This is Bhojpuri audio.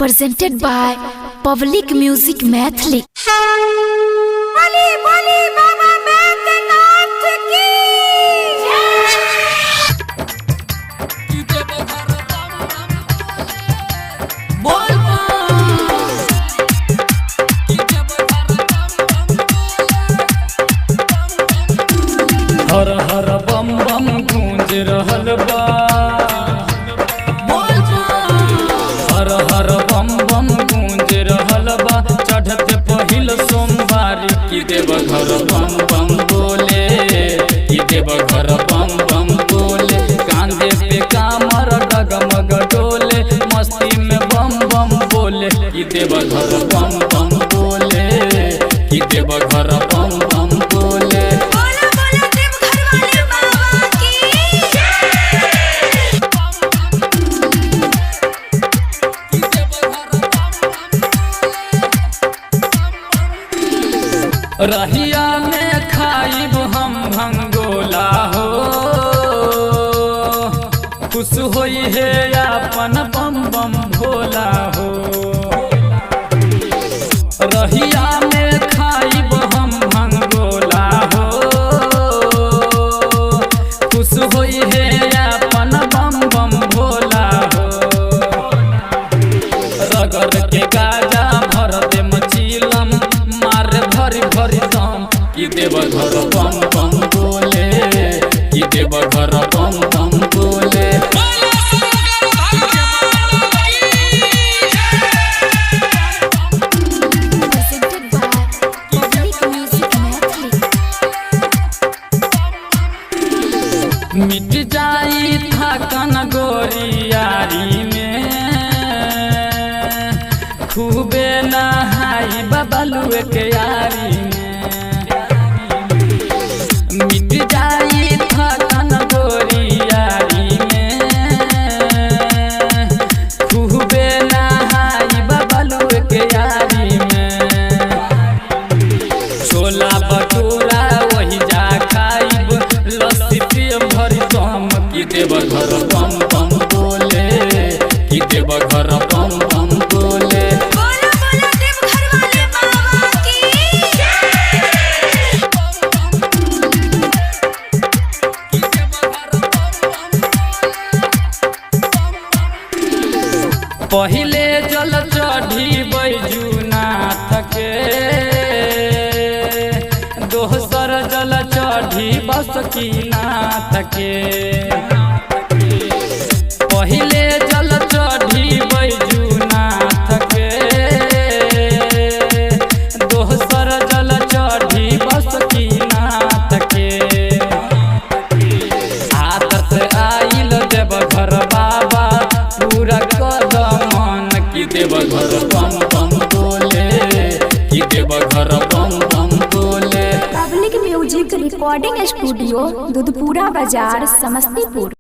presented by Public Music Mathli. बोली बोली बाबा बैद्यनाथ की हर हर बम बम गूंज रहल बा। हर हर बम बम गूंज रहल बा। चढ़ते पहिल सोमवारी की देवघर बम बम बोले, की देवघर बम बम बोले। कांधे पे कामर डगमग डोले, मस्ती में बम बम बोले। की देवघर बम बम बोले, की देवघर बम बम बोले। रहिया में खाइब हम भंगोला हो, खुश होई है अपन बम बम भोला हो। रहिया में खाइब हम भंगोला हो, खुश होई है अपन बम बम भोला हो। रगड़ के गाजा भर दे मचीलम, मार भरी भरी दम। की देवघर बम बम बोले, की देवघर बम बम बोले। Presented by Public Music Mathli. मिट जाई थकन गोरियारी में, खूबे नहाई बबलुए के यारी में। मिट जाई थकन गोरियारी में, खूबे नहाई बबलुए के यारी में। छोला भटूरा वही जा खाइब, लस्सी पियब भरी दम। की देवघर बम बम बोले, की देवघर बम बम बोले। पहिले जल चढ़ी बैजुनाथ के, दोसर जल चढ़ी बासुकीनाथ के। पहिले जल चढ़ी बैजुनाथ के, दोसर जल चढ़ी बासुकीनाथ के। आदत आइल देवघर बाबा पूरा कदमन। की देवघर बम बम बोले, की देवघर बम बम बोले। Public Music Recording Studio, Dudhpura बाजार, समस्तीपुर।